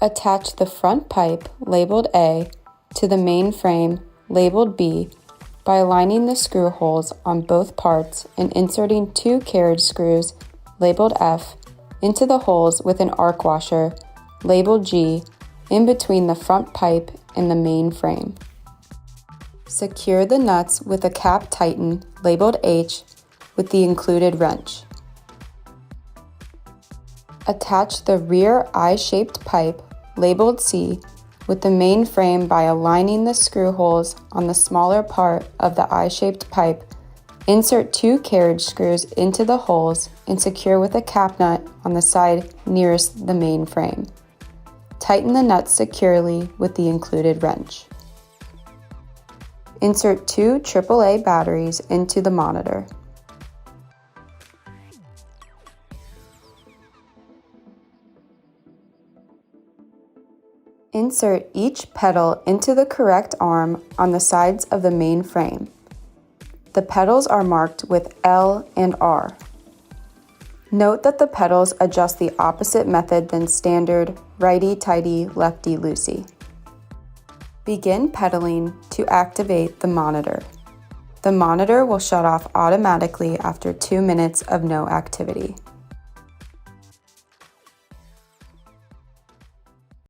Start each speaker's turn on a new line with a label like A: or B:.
A: Attach the front pipe, labeled A, to the main frame, labeled B, by aligning the screw holes on both parts and inserting 2 carriage screws, labeled F, into the holes with an arc washer, labeled G, in between the front pipe and the main frame. Secure the nuts with a cap tighten, labeled H, with the included wrench. Attach the rear I-shaped pipe, labeled C, with the main frame by aligning the screw holes on the smaller part of the I-shaped pipe. Insert 2 carriage screws into the holes and secure with a cap nut on the side nearest the main frame. Tighten the nuts securely with the included wrench. Insert 2 AAA batteries into the monitor. Insert each pedal into the correct arm on the sides of the main frame. The pedals are marked with L and R. Note that the pedals adjust the opposite method than standard righty-tighty, lefty-loosey. Begin pedaling to activate the monitor. The monitor will shut off automatically after 2 minutes of no activity.